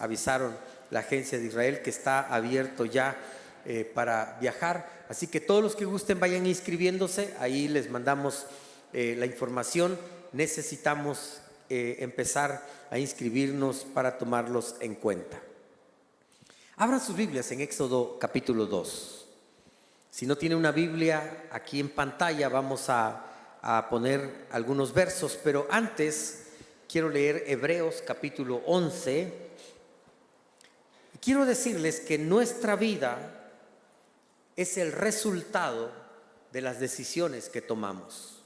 avisaron la agencia de Israel que está abierto ya para viajar. Así que todos los que gusten vayan inscribiéndose, ahí les mandamos la información. Necesitamos empezar a inscribirnos para tomarlos en cuenta. Abran sus Biblias en Éxodo capítulo 2. Si no tiene una Biblia, aquí en pantalla vamos a poner algunos versos, pero antes quiero leer Hebreos capítulo 11. Y quiero decirles que nuestra vida es el resultado de las decisiones que tomamos.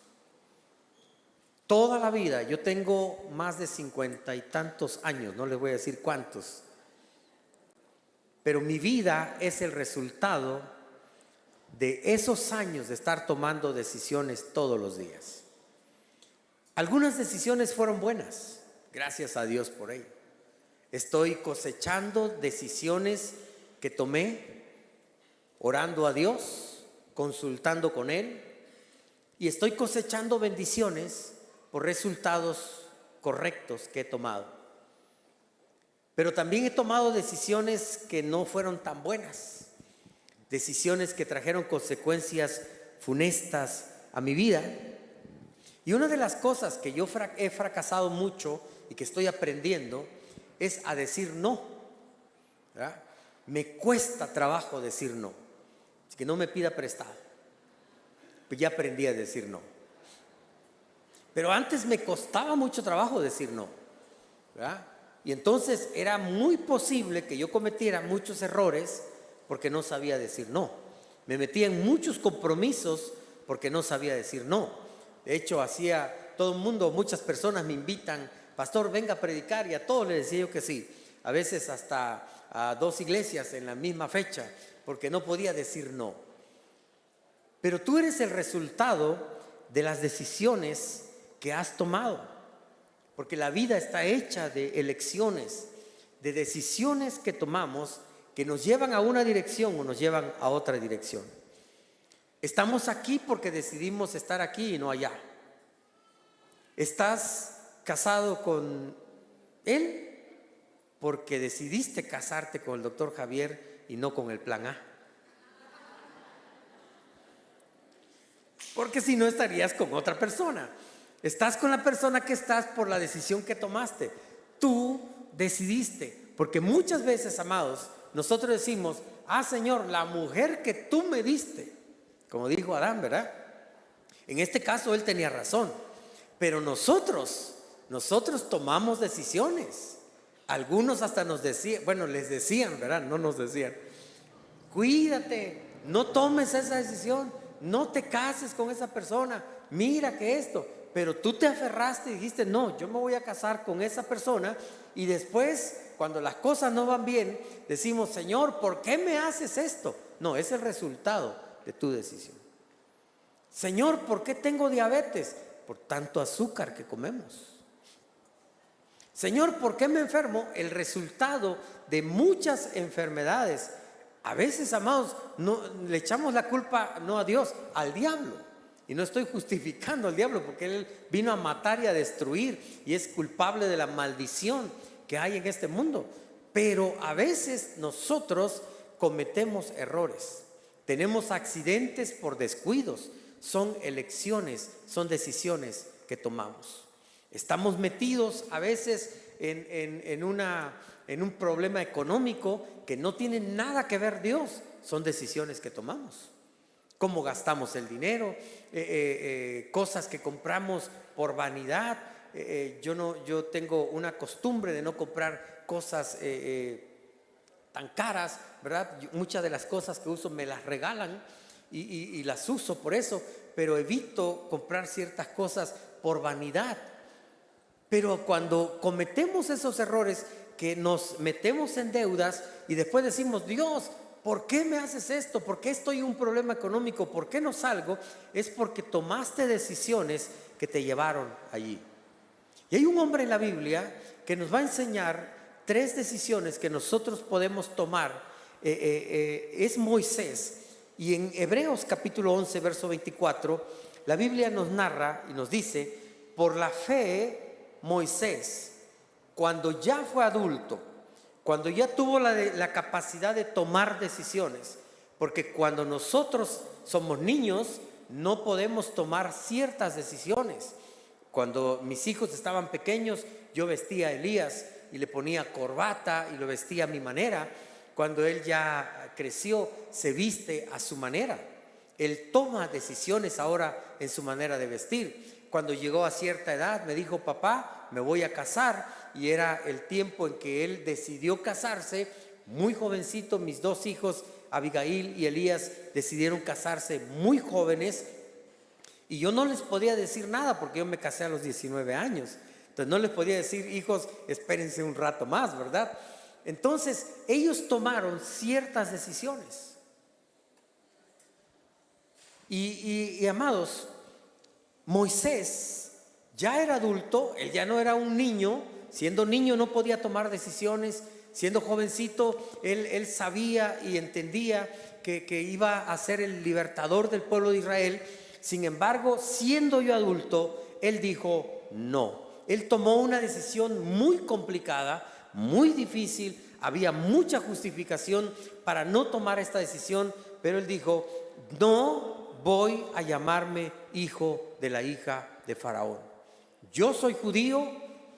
Toda la vida, yo tengo más de 50 y tantos años, no les voy a decir cuántos, pero mi vida es el resultado de esos años de estar tomando decisiones todos los días. Algunas decisiones fueron buenas, gracias a Dios por ello. Estoy cosechando decisiones que tomé orando a Dios, consultando con Él, y estoy cosechando bendiciones por resultados correctos que he tomado. Pero también he tomado decisiones que no fueron tan buenas, decisiones que trajeron consecuencias funestas a mi vida. Y una de las cosas que yo he fracasado mucho y que estoy aprendiendo es a decir no, ¿verdad? Me cuesta trabajo decir no, así que no me pida prestado, pues ya aprendí a decir no. Pero antes me costaba mucho trabajo decir no, ¿verdad? Y entonces era muy posible que yo cometiera muchos errores porque no sabía decir no. Me metía en muchos compromisos porque no sabía decir no. De hecho, todo el mundo, muchas personas me invitan, pastor, venga a predicar, y a todos les decía yo que sí. A veces hasta a 2 iglesias en la misma fecha, porque no podía decir no. Pero tú eres el resultado de las decisiones que has tomado. Porque la vida está hecha de elecciones, de decisiones que tomamos que nos llevan a una dirección o nos llevan a otra dirección. Estamos aquí porque decidimos estar aquí y no allá. Estás casado con él porque decidiste casarte con el doctor Javier y no con el plan A. Porque si no estarías con otra persona. Estás con la persona que estás por la decisión que tomaste. Tú decidiste. Porque muchas veces, amados, nosotros decimos, Señor, la mujer que tú me diste, como dijo Adán, ¿verdad? En este caso él tenía razón. Pero nosotros tomamos decisiones. Algunos hasta nos decían, les decían, ¿verdad? No nos decían, cuídate, no tomes esa decisión, no te cases con esa persona, mira que esto. Pero tú te aferraste y dijiste, no, yo me voy a casar con esa persona. Y después, cuando las cosas no van bien, decimos, Señor, ¿por qué me haces esto? No, es el resultado de tu decisión. Señor, ¿por qué tengo diabetes? Por tanto azúcar que comemos. Señor, ¿por qué me enfermo? El resultado de muchas enfermedades. A veces, amados, no, le echamos la culpa no a Dios, al diablo. Y no estoy justificando al diablo porque él vino a matar y a destruir y es culpable de la maldición que hay en este mundo. Pero a veces nosotros cometemos errores, tenemos accidentes por descuidos, son elecciones, son decisiones que tomamos. Estamos metidos a veces en un problema económico que no tiene nada que ver Dios, son decisiones que tomamos. Cómo gastamos el dinero, cosas que compramos por vanidad. Yo tengo una costumbre de no comprar cosas tan caras, ¿verdad? Muchas de las cosas que uso me las regalan y las uso por eso, pero evito comprar ciertas cosas por vanidad. Pero cuando cometemos esos errores que nos metemos en deudas y después decimos, Dios, ¿por qué me haces esto? ¿Por qué estoy en un problema económico? ¿Por qué no salgo? Es porque tomaste decisiones que te llevaron allí. Y hay un hombre en la Biblia que nos va a enseñar 3 decisiones que nosotros podemos tomar. Es Moisés. Y en Hebreos capítulo 11, verso 24, la Biblia nos narra y nos dice, por la fe Moisés, cuando ya fue adulto, cuando ya tuvo la capacidad de tomar decisiones, porque cuando nosotros somos niños no podemos tomar ciertas decisiones. Cuando mis hijos estaban pequeños, yo vestía a Elías y le ponía corbata y lo vestía a mi manera. Cuando él ya creció, se viste a su manera. Él toma decisiones ahora en su manera de vestir. Cuando llegó a cierta edad me dijo: papá, me voy a casar, y era el tiempo en que él decidió casarse. Muy jovencito, mis dos hijos, Abigail y Elías, decidieron casarse muy jóvenes, y yo no les podía decir nada porque yo me casé a los 19 años. Entonces no les podía decir: hijos, espérense un rato más, ¿verdad? Entonces ellos tomaron ciertas decisiones. Y amados, Moisés ya era adulto, él ya no era un niño. Siendo niño no podía tomar decisiones. Siendo jovencito, él sabía y entendía que iba a ser el libertador del pueblo de Israel. Sin embargo, siendo yo adulto, él dijo no. Él tomó una decisión muy complicada, muy difícil. Había mucha justificación para no tomar esta decisión, pero él dijo: no voy a llamarme hijo de la hija de Faraón. Yo soy judío,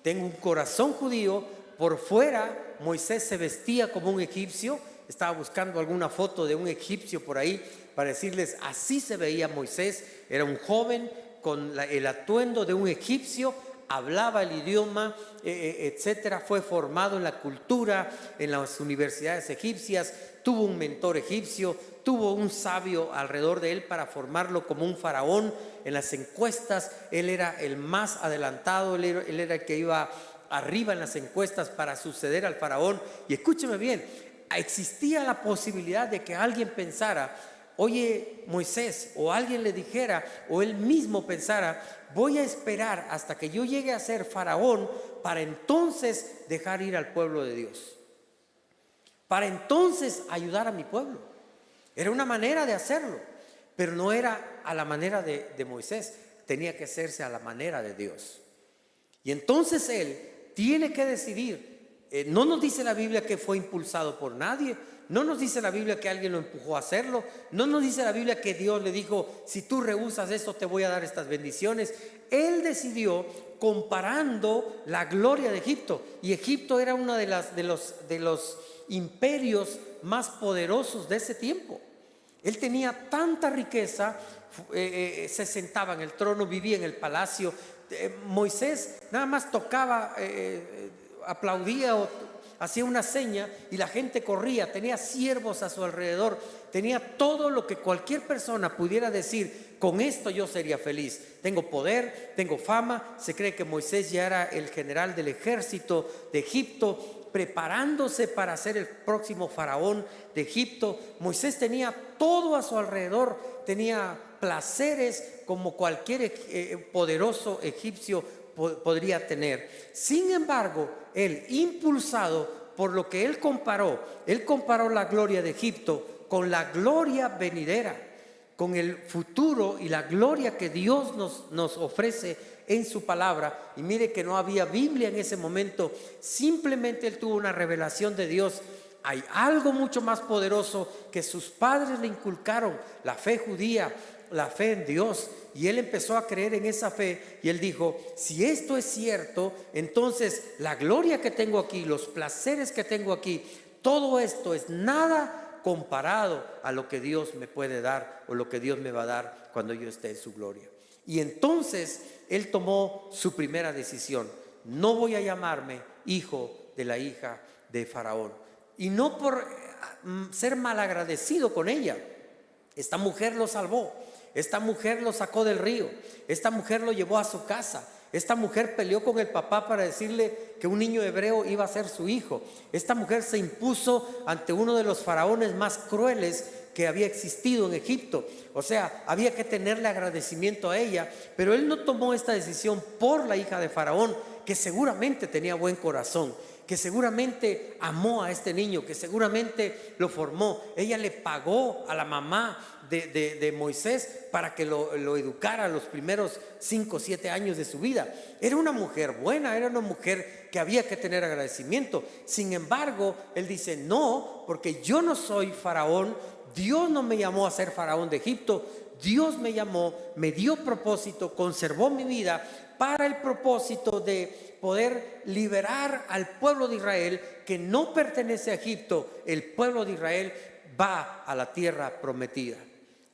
tengo un corazón judío. Por fuera Moisés se vestía como un egipcio. Estaba buscando alguna foto de un egipcio por ahí para decirles: así se veía Moisés. Era un joven con el atuendo de un egipcio, hablaba el idioma, etcétera. Fue formado en la cultura, en las universidades egipcias. Tuvo un mentor egipcio, tuvo un sabio alrededor de él para formarlo como un faraón. En las encuestas él era el más adelantado, él era el que iba arriba en las encuestas para suceder al faraón. Y escúcheme bien, existía la posibilidad de que alguien pensara: oye, Moisés, o alguien le dijera, o él mismo pensara: voy a esperar hasta que yo llegue a ser faraón para entonces dejar ir al pueblo de Dios, para entonces ayudar a mi pueblo. Era una manera de hacerlo, pero no era a la manera de Moisés. Tenía que hacerse a la manera de Dios. Y entonces él tiene que decidir. No nos dice la Biblia que fue impulsado por nadie. No nos dice la Biblia que alguien lo empujó a hacerlo. No nos dice la Biblia que Dios le dijo: si tú rehusas esto, te voy a dar estas bendiciones. Él decidió comparando la gloria de Egipto. Y Egipto era uno de los imperios más poderosos de ese tiempo. Él tenía tanta riqueza, se sentaba en el trono, vivía en el palacio. Moisés nada más tocaba, aplaudía o hacía una seña y la gente corría. Tenía siervos a su alrededor, tenía todo lo que cualquier persona pudiera decir: con esto yo sería feliz. Tengo poder, tengo fama. Se cree que Moisés ya era el general del ejército de Egipto, preparándose para ser el próximo faraón de Egipto. Moisés tenía todo a su alrededor, tenía placeres como cualquier poderoso egipcio podría tener. Sin embargo, él, impulsado por lo que él comparó la gloria de Egipto con la gloria venidera, con el futuro y la gloria que Dios nos ofrece en su palabra. Y mire que no había Biblia en ese momento, simplemente él tuvo una revelación de Dios. Hay algo mucho más poderoso que sus padres le inculcaron: la fe judía, la fe en Dios. Y él empezó a creer en esa fe y él dijo: si esto es cierto, entonces la gloria que tengo aquí, los placeres que tengo aquí, todo esto es nada comparado a lo que Dios me puede dar o lo que Dios me va a dar cuando yo esté en su gloria. Y entonces él tomó su primera decisión: no voy a llamarme hijo de la hija de Faraón. Y no por ser malagradecido con ella. Esta mujer lo salvó, esta mujer lo sacó del río, esta mujer lo llevó a su casa. Esta mujer peleó con el papá para decirle que un niño hebreo iba a ser su hijo. Esta mujer se impuso ante uno de los faraones más crueles que había existido en Egipto. O sea, había que tenerle agradecimiento a ella. Pero él no tomó esta decisión por la hija de Faraón, que seguramente tenía buen corazón, que seguramente amó a este niño, que seguramente lo formó. Ella le pagó a la mamá de Moisés para que lo educara los primeros 5 o 7 años de su vida. Era una mujer buena, era una mujer que había que tener agradecimiento. Sin embargo, él dice: no, porque yo no soy faraón. Dios no me llamó a ser faraón de Egipto. Dios me llamó, me dio propósito, conservó mi vida para el propósito de poder liberar al pueblo de Israel, que no pertenece a Egipto. El pueblo de Israel va a la tierra prometida.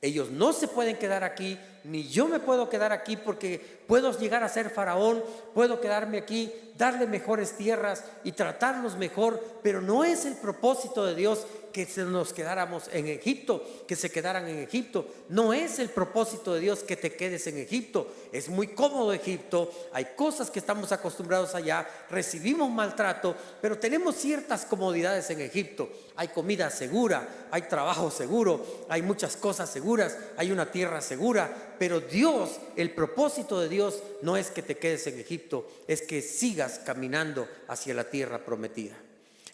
Ellos no se pueden quedar aquí, ni yo me puedo quedar aquí, porque puedo llegar a ser faraón, puedo quedarme aquí, darle mejores tierras y tratarlos mejor, pero no es el propósito de Dios que nos quedáramos en Egipto, que se quedaran en Egipto. No es el propósito de Dios que te quedes en Egipto. Es muy cómodo Egipto, hay cosas que estamos acostumbrados allá, recibimos maltrato, pero tenemos ciertas comodidades en Egipto. Hay comida segura, hay trabajo seguro, hay muchas cosas seguras, hay una tierra segura. Pero Dios, el propósito de Dios no es que te quedes en Egipto, es que sigas caminando hacia la tierra prometida.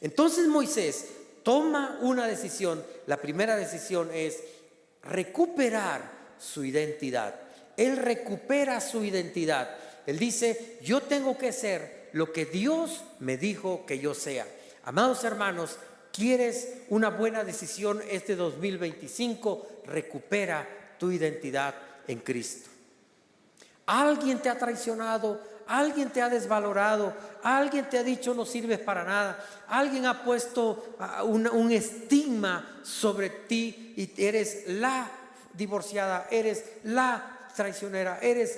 Entonces Moisés toma una decisión. La primera decisión es recuperar su identidad. Él recupera su identidad. Él dice: yo tengo que ser lo que Dios me dijo que yo sea. Amados hermanos, ¿quieres una buena decisión este 2025? Recupera tu identidad en Cristo. Alguien te ha traicionado, alguien te ha desvalorado, alguien te ha dicho no sirves para nada, alguien ha puesto un estigma sobre ti y eres la divorciada, eres la traicionera, eres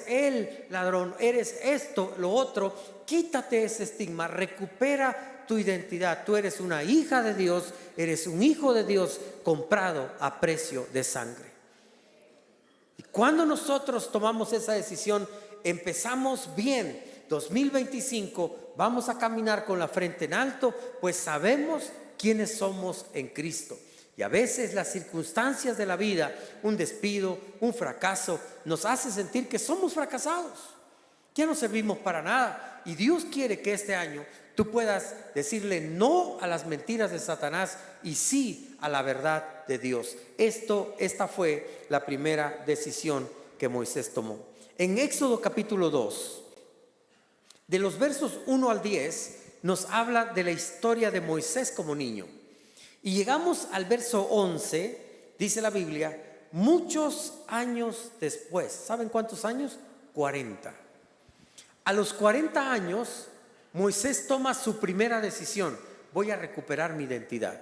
el ladrón, eres esto, lo otro. Quítate ese estigma, recupera tu identidad. Tú eres una hija de Dios, eres un hijo de Dios, comprado a precio de sangre. Y cuando nosotros tomamos esa decisión, empezamos bien. 2025 vamos a caminar con la frente en alto, pues sabemos quiénes somos en Cristo. Y a veces las circunstancias de la vida, un despido, un fracaso, nos hace sentir que somos fracasados, que no servimos para nada. Y Dios quiere que este año tú puedas decirle no a las mentiras de Satanás y sí a la verdad de Dios. Esta fue la primera decisión que Moisés tomó. En Éxodo capítulo 2, de los versos 1 al 10, nos habla de la historia de Moisés como niño. Y llegamos al verso 11, dice la Biblia: muchos años después. ¿Saben cuántos años? 40. A los 40 años, Moisés toma su primera decisión: voy a recuperar mi identidad.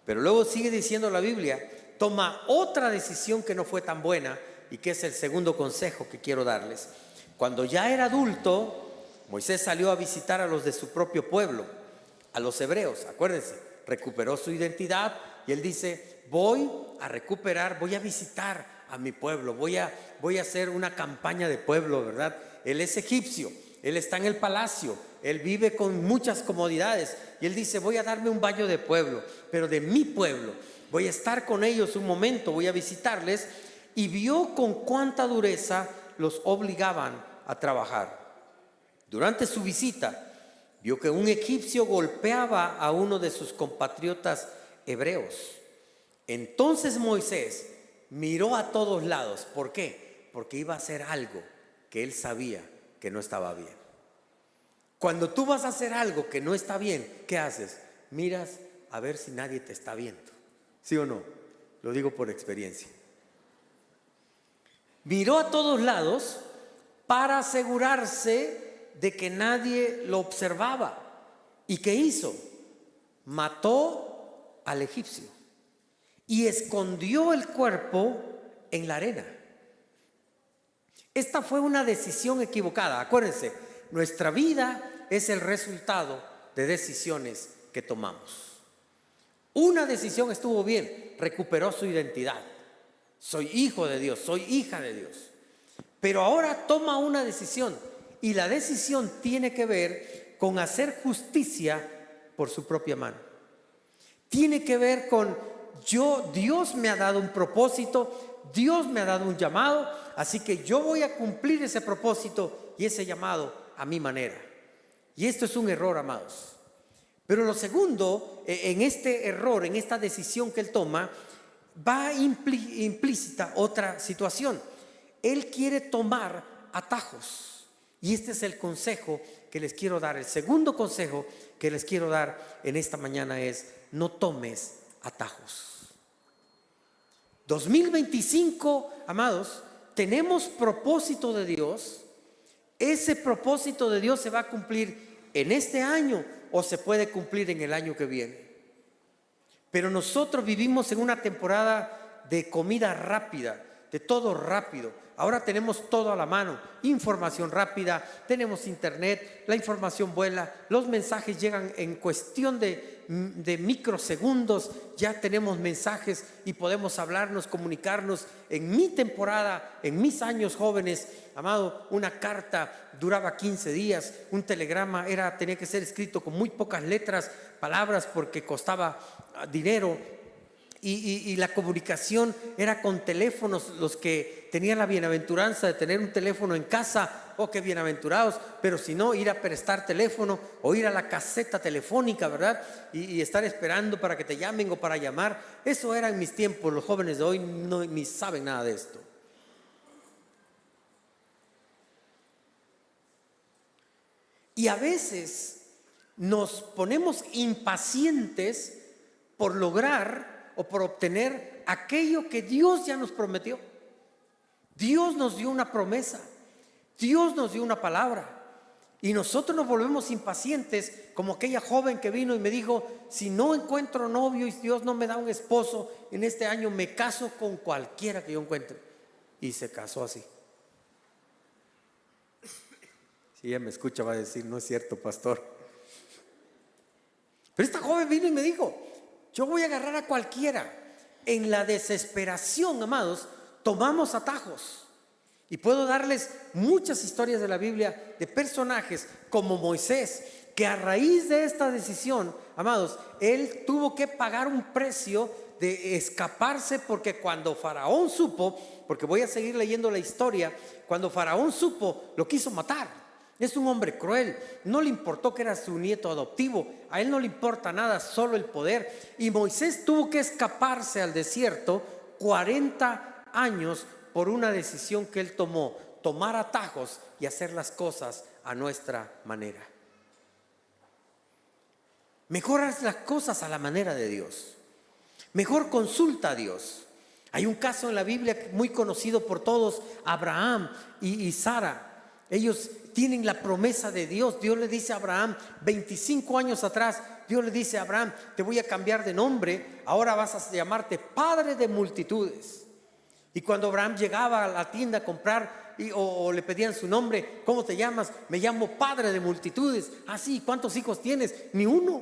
Pero luego sigue diciendo la Biblia, toma otra decisión que no fue tan buena, y que es el segundo consejo que quiero darles. Cuando ya era adulto, Moisés salió a visitar a los de su propio pueblo, a los hebreos. Acuérdense, recuperó su identidad y él dice: voy a recuperar, voy a visitar a mi pueblo, voy a hacer una campaña de pueblo, ¿verdad? Él es egipcio, él está en el palacio, él vive con muchas comodidades y él dice: voy a darme un baño de pueblo, pero de mi pueblo. Voy a estar con ellos un momento, voy a visitarles. Y vio con cuánta dureza los obligaban a trabajar. Durante su visita, vio que un egipcio golpeaba a uno de sus compatriotas hebreos. Entonces Moisés miró a todos lados. ¿Por qué? Porque iba a hacer algo que él sabía que no estaba bien. Cuando tú vas a hacer algo que no está bien, ¿qué haces? Miras a ver si nadie te está viendo. ¿Sí o no? Lo digo por experiencia. Miró a todos lados para asegurarse de que nadie lo observaba. ¿Y qué hizo? Mató al egipcio y escondió el cuerpo en la arena. Esta fue una decisión equivocada. Acuérdense, nuestra vida es el resultado de decisiones que tomamos. Una decisión estuvo bien, recuperó su identidad. Soy hijo de Dios, soy hija de Dios. Pero ahora toma una decisión, y la decisión tiene que ver con hacer justicia por su propia mano. Tiene que ver con Dios me ha dado un propósito, Dios me ha dado un llamado, así que yo voy a cumplir ese propósito y ese llamado a mi manera. Y esto es un error, amados. Pero lo segundo, en este error, en esta decisión que él toma, va implícita otra situación. Él quiere tomar atajos. Y este es el consejo que les quiero dar. El segundo consejo que les quiero dar en esta mañana es: no tomes atajos. 2025, amados, tenemos propósito de Dios. Ese propósito de Dios se va a cumplir en este año o se puede cumplir en el año que viene. Pero nosotros vivimos en una temporada de comida rápida, de todo rápido. Ahora tenemos todo a la mano, información rápida, tenemos internet, la información vuela, los mensajes llegan en cuestión de microsegundos. Ya tenemos mensajes y podemos hablarnos, comunicarnos. En mi temporada, en mis años jóvenes, amado, una carta duraba 15 días, un telegrama tenía que ser escrito con muy pocas letras, palabras, porque costaba dinero. Y la comunicación era con teléfonos. Los que tenían la bienaventuranza de tener un teléfono en casa, oh, qué bienaventurados. Pero si no, ir a prestar teléfono o ir a la caseta telefónica, ¿verdad? Y estar esperando para que te llamen o para llamar. Eso era en mis tiempos. Los jóvenes de hoy no ni saben nada de esto. Y a veces nos ponemos impacientes por lograr o por obtener aquello que Dios ya nos prometió. Dios nos dio una promesa, Dios nos dio una palabra, y nosotros nos volvemos impacientes, como aquella joven que vino y me dijo: si no encuentro novio y Dios no me da un esposo en este año, me caso con cualquiera que yo encuentre. Y se casó así. Si ella me escucha va a decir: no es cierto, pastor. Pero esta joven vino y me dijo: yo voy a agarrar a cualquiera. En la desesperación, amados, tomamos atajos. Y puedo darles muchas historias de la Biblia de personajes como Moisés, que a raíz de esta decisión, amados, él tuvo que pagar un precio de escaparse, porque cuando Faraón supo, porque voy a seguir leyendo la historia, cuando Faraón supo, lo quiso matar. Es un hombre cruel, no le importó que era su nieto adoptivo, a él no le importa nada, solo el poder. Y Moisés tuvo que escaparse al desierto 40 años por una decisión que él tomó: tomar atajos y hacer las cosas a nuestra manera. Mejor haz las cosas a la manera de Dios. Mejor consulta a Dios. Hay un caso en la Biblia muy conocido por todos: Abraham y Sara. Ellos tienen la promesa de Dios. Dios le dice a Abraham, 25 años atrás, Dios le dice a Abraham: te voy a cambiar de nombre, ahora vas a llamarte padre de multitudes. Y cuando Abraham llegaba a la tienda a comprar o le pedían su nombre: ¿cómo te llamas? Me llamo padre de multitudes. Así, ¿cuántos hijos tienes? Ni uno.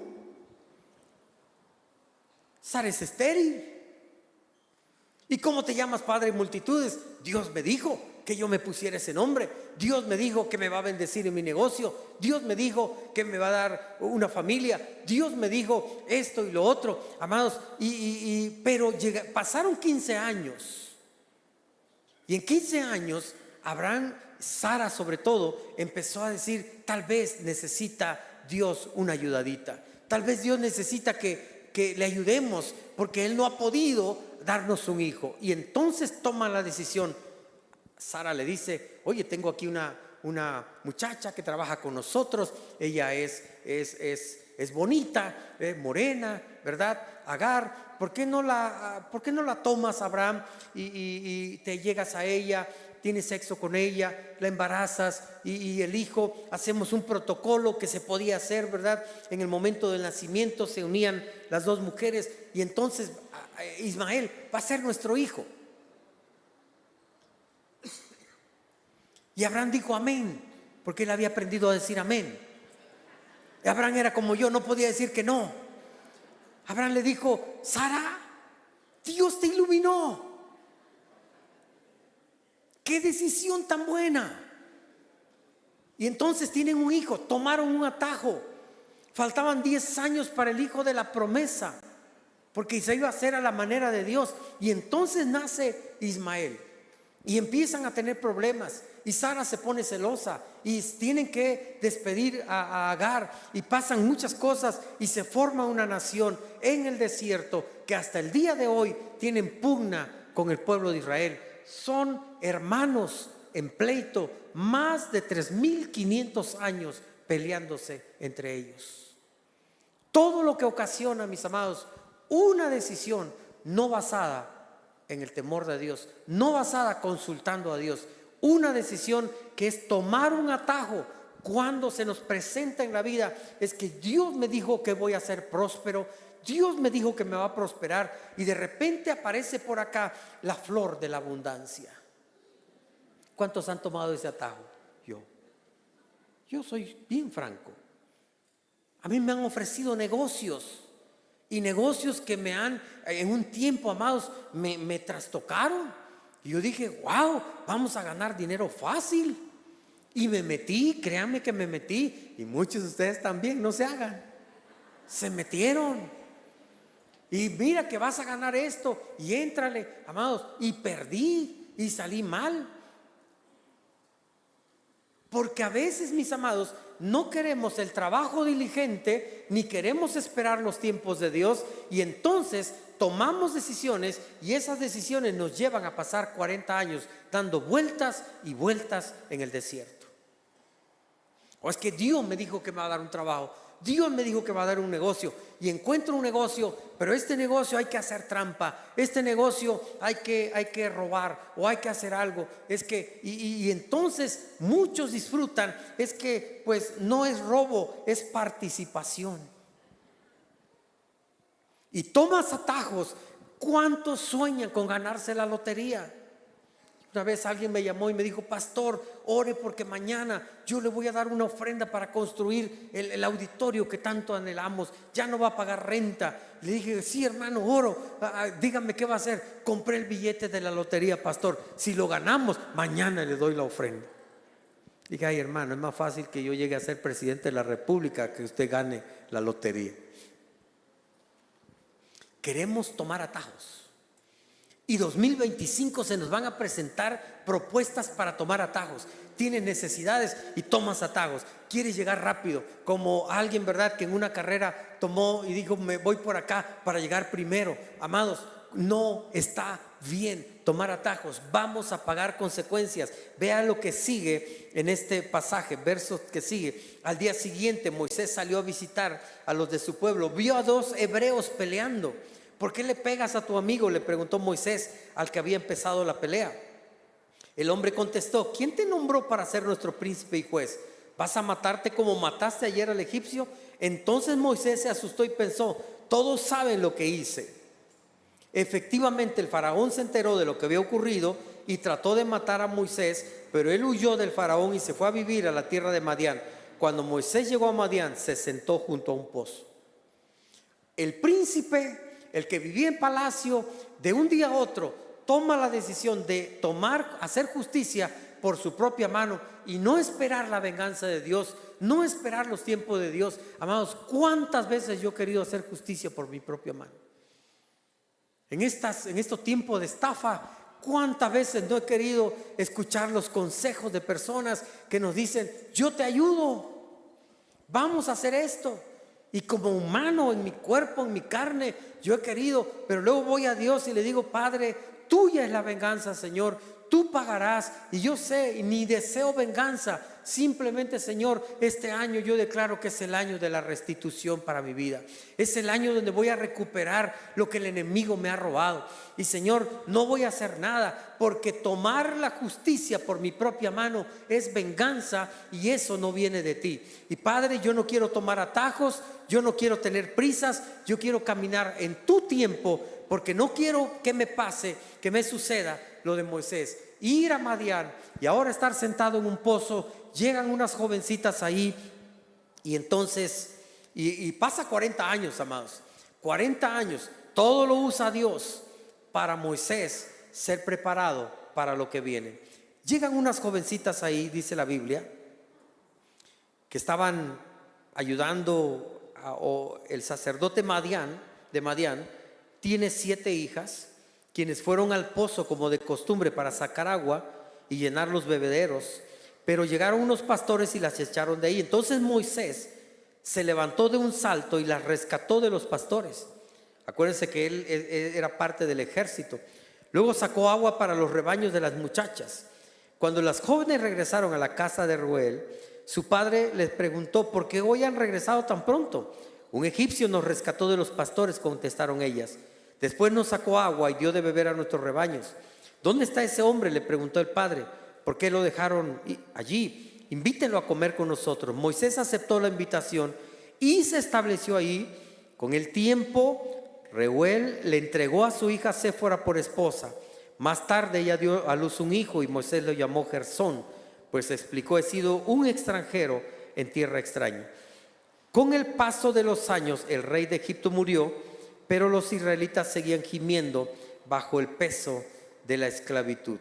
Sara es estéril. ¿Y cómo te llamas padre de multitudes? Dios me dijo que yo me pusiera ese nombre. Dios me dijo que me va a bendecir en mi negocio. Dios me dijo que me va a dar una familia. Dios me dijo esto y lo otro, amados. Pero pasaron 15 años. Y en 15 años, Abraham, Sara sobre todo, empezó a decir: tal vez necesita Dios una ayudadita. Tal vez Dios necesita que le ayudemos, porque Él no ha podido darnos un hijo. Y entonces toman la decisión. Sara le dice: oye, tengo aquí una muchacha que trabaja con nosotros. Ella es bonita, morena, ¿verdad? Agar, ¿por qué no la tomas, Abraham, y te llegas a ella, tienes sexo con ella, la embarazas y el hijo? Hacemos un protocolo que se podía hacer, ¿verdad? En el momento del nacimiento se unían las dos mujeres y entonces Ismael va a ser nuestro hijo. Y Abraham dijo amén, porque él había aprendido a decir amén. Abraham era como yo, no podía decir que no. Abraham le dijo: Sara, Dios te iluminó. ¡Qué decisión tan buena! Y entonces tienen un hijo, tomaron un atajo. Faltaban 10 años para el hijo de la promesa, porque se iba a hacer a la manera de Dios. Y entonces nace Ismael. Y empiezan a tener problemas. Y Sara se pone celosa. Y tienen que despedir a Agar. Y pasan muchas cosas. Y se forma una nación en el desierto que hasta el día de hoy tienen pugna con el pueblo de Israel. Son hermanos en pleito. Más de 3.500 años peleándose entre ellos. Todo lo que ocasiona, mis amados, una decisión no basada en el temor de Dios, no basada consultando a Dios, una decisión que es tomar un atajo cuando se nos presenta en la vida. Es que Dios me dijo que voy a ser próspero, Dios me dijo que me va a prosperar, y de repente aparece por acá la flor de la abundancia. ¿Cuántos han tomado ese atajo? Yo soy bien franco. A mí me han ofrecido negocios, y negocios que me han, en un tiempo, amados, me trastocaron. Y yo dije, wow, vamos a ganar dinero fácil. Y me metí, créanme que me metí. Y muchos de ustedes también, no se hagan. Se metieron. Y mira que vas a ganar esto. Y éntrale, amados. Y perdí y salí mal. Porque a veces, mis amados, no queremos el trabajo diligente, ni queremos esperar los tiempos de Dios, y entonces tomamos decisiones, y esas decisiones nos llevan a pasar 40 años dando vueltas y vueltas en el desierto. O es que Dios me dijo que me va a dar un trabajo, Dios me dijo que va a dar un negocio, y encuentro un negocio, pero este negocio hay que hacer trampa, este negocio hay que robar, o hay que hacer algo. Es que, y entonces muchos disfrutan, es que pues no es robo, es participación. Y tomas atajos. ¿Cuántos sueñan con ganarse la lotería? Una vez alguien me llamó y me dijo, pastor, ore porque mañana yo le voy a dar una ofrenda para construir el auditorio que tanto anhelamos. Ya no va a pagar renta. Le dije, sí, hermano, oro. Dígame qué va a hacer. Compré el billete de la lotería, pastor. Si lo ganamos, mañana le doy la ofrenda. Dije, ay, hermano, es más fácil que yo llegue a ser presidente de la República que usted gane la lotería. Queremos tomar atajos. Y 2025 se nos van a presentar propuestas para tomar atajos. Tienes necesidades y tomas atajos. Quieres llegar rápido, como alguien, ¿verdad?, que en una carrera tomó y dijo, me voy por acá para llegar primero. Amados, no está bien tomar atajos. Vamos a pagar consecuencias. Vea lo que sigue en este pasaje, verso que sigue. Al día siguiente Moisés salió a visitar a los de su pueblo. Vio a 2 hebreos peleando. ¿Por qué le pegas a tu amigo?, le preguntó Moisés al que había empezado la pelea. El hombre contestó, ¿quién te nombró para ser nuestro príncipe y juez? ¿Vas a matarte como mataste ayer al egipcio? Entonces Moisés se asustó y pensó, todos saben lo que hice. Efectivamente, el faraón se enteró de lo que había ocurrido y trató de matar a Moisés, pero él huyó del faraón y se fue a vivir a la tierra de Madián. Cuando Moisés llegó a Madián, se sentó junto a un pozo. El príncipe, el que vivía en palacio, de un día a otro toma la decisión de hacer justicia por su propia mano y no esperar la venganza de Dios, no esperar los tiempos de Dios. Amados, ¿cuántas veces yo he querido hacer justicia por mi propia mano? En estos tiempos de estafa, ¿cuántas veces no he querido escuchar los consejos de personas que nos dicen, yo te ayudo, vamos a hacer esto? Y como humano, en mi cuerpo, en mi carne, yo he querido, pero luego voy a Dios y le digo, Padre, tuya es la venganza, Señor, tú pagarás. Y yo sé, y ni deseo venganza, simplemente, Señor, este año yo declaro que es el año de la restitución para mi vida. Es el año donde voy a recuperar lo que el enemigo me ha robado. Y Señor, no voy a hacer nada, porque tomar la justicia por mi propia mano es venganza, y eso no viene de ti. Y Padre, yo no quiero tomar atajos, yo no quiero tener prisas, yo quiero caminar en tu tiempo, porque no quiero que me pase, que me suceda lo de Moisés, ir a Madián y ahora estar sentado en un pozo. Llegan unas jovencitas ahí y entonces y pasa 40 años, amados, 40 años. Todo lo usa Dios para Moisés ser preparado para lo que viene. Llegan unas jovencitas ahí, dice la Biblia, que estaban ayudando o el sacerdote de Madián tiene 7 hijas, quienes fueron al pozo como de costumbre para sacar agua y llenar los bebederos, pero llegaron unos pastores y las echaron de ahí. Entonces Moisés se levantó de un salto y las rescató de los pastores. Acuérdense que él era parte del ejército. Luego sacó agua para los rebaños de las muchachas. Cuando las jóvenes regresaron a la casa de Reuel, su padre les preguntó: ¿por qué hoy han regresado tan pronto? Un egipcio nos rescató de los pastores, contestaron ellas. Después nos sacó agua y dio de beber a nuestros rebaños. ¿Dónde está ese hombre?, le preguntó el padre. ¿Por qué lo dejaron allí? Invítenlo a comer con nosotros. Moisés aceptó la invitación y se estableció ahí. Con el tiempo, Reuel le entregó a su hija Séfora por esposa. Más tarde ella dio a luz un hijo y Moisés lo llamó Gersón, pues explicó: he sido un extranjero en tierra extraña. Con el paso de los años, el rey de Egipto murió, pero los israelitas seguían gimiendo bajo el peso de la esclavitud.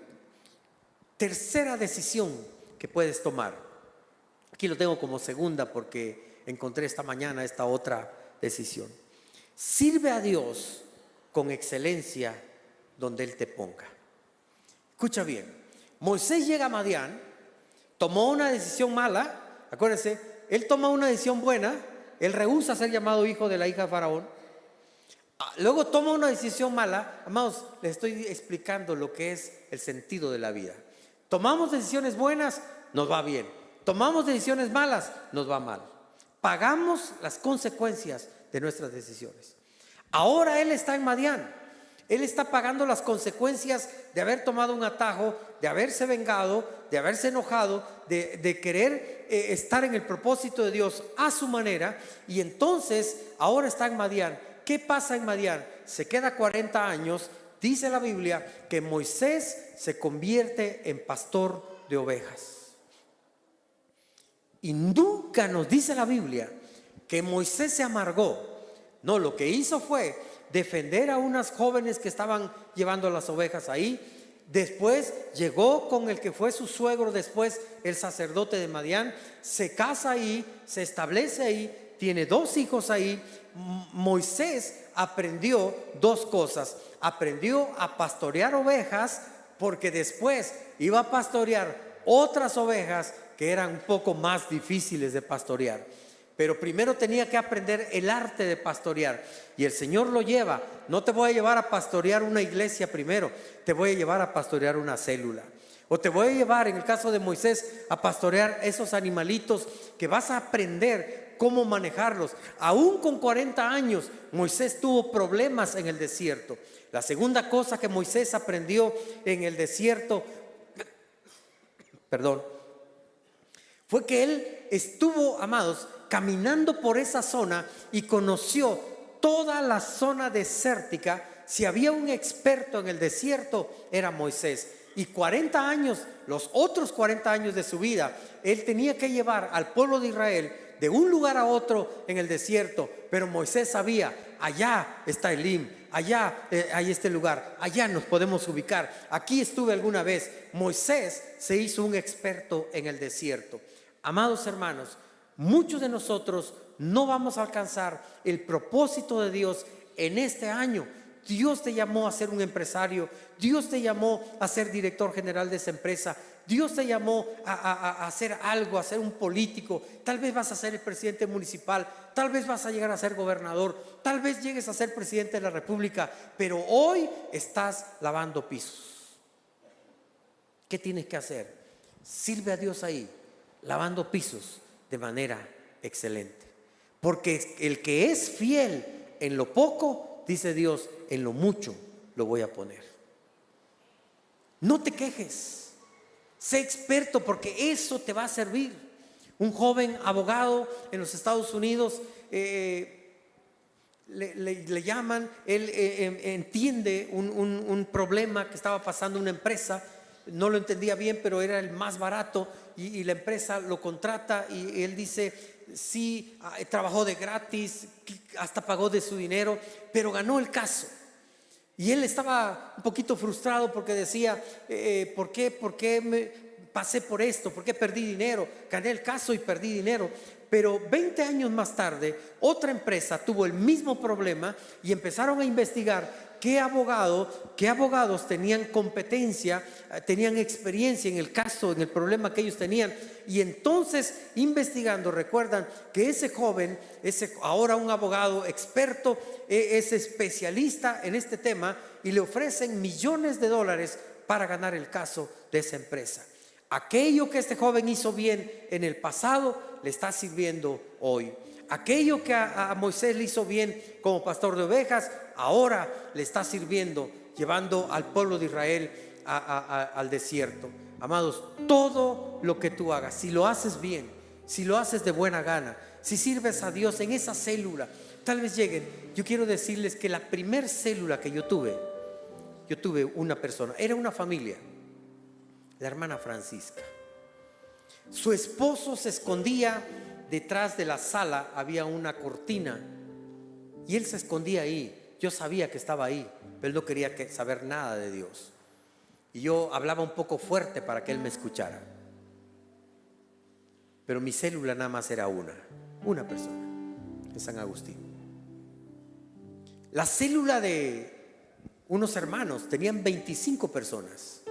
Tercera decisión que puedes tomar. Aquí lo tengo como segunda porque encontré esta mañana esta otra decisión. Sirve a Dios con excelencia donde Él te ponga. Escucha bien. Moisés llega a Madián, tomó una decisión mala. Acuérdense, él toma una decisión buena. Él rehúsa ser llamado hijo de la hija de Faraón. Luego toma una decisión mala. Amados, les estoy explicando lo que es el sentido de la vida. Tomamos decisiones buenas, nos va bien. Tomamos decisiones malas, nos va mal. Pagamos las consecuencias de nuestras decisiones. Ahora él está en Madián. Él está pagando las consecuencias de haber tomado un atajo, de haberse vengado, de haberse enojado, de querer estar en el propósito de Dios a su manera. Y entonces ahora está en Madián. ¿Qué pasa en Madián? Se queda 40 años. Dice la Biblia que Moisés se convierte en pastor de ovejas. Y nunca nos dice la Biblia que Moisés se amargó. No, lo que hizo fue defender a unas jóvenes que estaban llevando las ovejas ahí. Después llegó con el que fue su suegro, después el sacerdote de Madián, se casa ahí, se establece ahí, tiene 2 hijos ahí. Moisés aprendió 2 cosas. Aprendió a pastorear ovejas, porque después iba a pastorear otras ovejas que eran un poco más difíciles de pastorear. Pero primero tenía que aprender el arte de pastorear. Y el Señor lo lleva. No te voy a llevar a pastorear una iglesia primero, te voy a llevar a pastorear una célula. O te voy a llevar, en el caso de Moisés, a pastorear esos animalitos que vas a aprender cómo manejarlos. Aún con 40 años, Moisés tuvo problemas en el desierto. La segunda cosa que Moisés aprendió en el desierto, fue que él estuvo, amados, caminando por esa zona y conoció toda la zona desértica. Si había un experto en el desierto, era Moisés. Y 40 años, los otros 40 años de su vida, él tenía que llevar al pueblo de Israel de un lugar a otro en el desierto. Pero Moisés sabía: allá está Elim, allá hay este lugar, allá nos podemos ubicar, aquí estuve alguna vez. Moisés se hizo un experto en el desierto. Amados hermanos, muchos de nosotros no vamos a alcanzar el propósito de Dios en este año. Dios te llamó a ser un empresario, Dios te llamó a ser director general de esa empresa, Dios te llamó a hacer algo, a ser un político. Tal vez vas a ser el presidente municipal, tal vez vas a llegar a ser gobernador, tal vez llegues a ser presidente de la república, pero hoy estás lavando pisos. ¿Qué tienes que hacer? Sirve a Dios ahí, lavando pisos de manera excelente. Porque el que es fiel en lo poco, dice Dios, en lo mucho lo voy a poner. No te quejes, sé experto, porque eso te va a servir. Un joven abogado en los Estados Unidos, le llaman, él entiende un problema que estaba pasando una empresa. No lo entendía bien, pero era el más barato, y la empresa lo contrata y él dice: sí, trabajó de gratis, hasta pagó de su dinero, pero ganó el caso. Y él estaba un poquito frustrado porque decía: ¿por qué me pasé por esto? ¿Por qué perdí dinero? Gané el caso y perdí dinero. Pero 20 años más tarde, otra empresa tuvo el mismo problema y empezaron a investigar qué abogados tenían competencia, tenían experiencia en el caso, en el problema que ellos tenían. Y entonces, investigando, recuerdan que ese joven, ahora un abogado experto, es especialista en este tema y le ofrecen millones de dólares para ganar el caso de esa empresa. Aquello que este joven hizo bien en el pasado le está sirviendo hoy. Aquello que a Moisés le hizo bien como pastor de ovejas, ahora le está sirviendo, llevando al pueblo de Israel al desierto. Amados, todo lo que tú hagas, si lo haces bien, si lo haces de buena gana, si sirves a Dios en esa célula, tal vez lleguen. Yo quiero decirles que la primer célula que yo tuve una persona, era una familia, la hermana Francisca. Su esposo se escondía detrás de la sala, había una cortina y él se escondía ahí. Yo sabía que estaba ahí, pero él no quería saber nada de Dios. Y yo hablaba un poco fuerte para que él me escuchara. Pero mi célula nada más era una persona, en San Agustín. La célula de unos hermanos tenían 25 personas.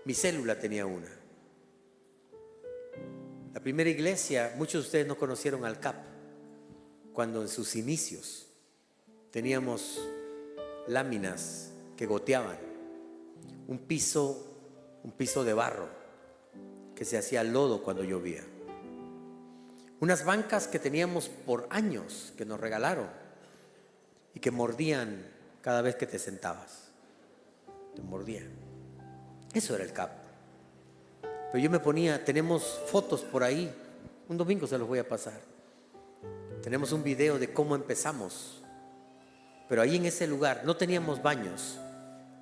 Mi célula tenía una. La primera iglesia, muchos de ustedes no conocieron al CAP, cuando en sus inicios teníamos láminas que goteaban, un piso de barro que se hacía lodo cuando llovía, unas bancas que teníamos por años que nos regalaron y que mordían cada vez que te sentabas, te mordían. Eso era el CAP. Pero yo me ponía, tenemos fotos por ahí, un domingo se los voy a pasar. Tenemos un video de cómo empezamos. Pero ahí en ese lugar no teníamos baños,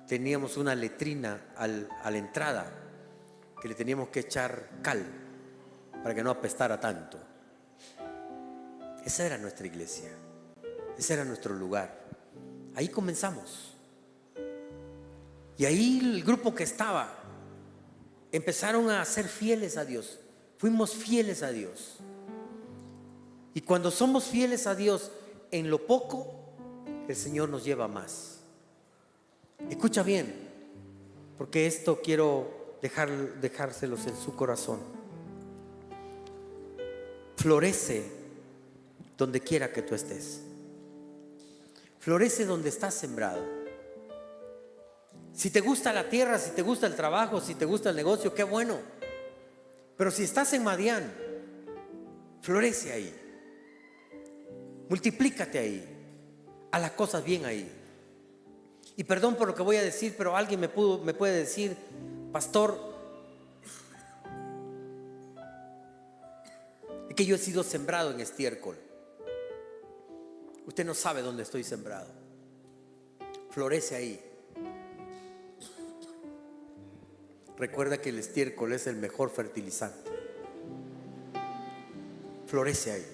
teníamos una letrina a la entrada que le teníamos que echar cal para que no apestara tanto. Esa era nuestra iglesia, ese era nuestro lugar. Ahí comenzamos. Y ahí el grupo que estaba empezaron a ser fieles a Dios. Fuimos fieles a Dios. Y cuando somos fieles a Dios en lo poco, el Señor nos lleva más. Escucha bien, porque esto quiero dejárselos en su corazón. Florece donde quiera que tú estés. Florece donde estás sembrado. Si te gusta la tierra, si te gusta el trabajo, si te gusta el negocio, qué bueno. Pero si estás en Madián, florece ahí. Multiplícate ahí. Haz las cosas bien ahí. Y perdón por lo que voy a decir, pero alguien me puede decir: pastor, es que yo he sido sembrado en estiércol. Usted no sabe dónde estoy sembrado. Florece ahí. Recuerda que el estiércol es el mejor fertilizante. Florece ahí.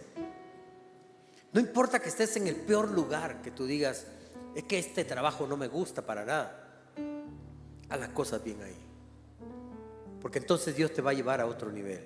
No importa que estés en el peor lugar, que tú digas: es que este trabajo no me gusta para nada. Haz las cosas bien ahí, porque entonces Dios te va a llevar a otro nivel.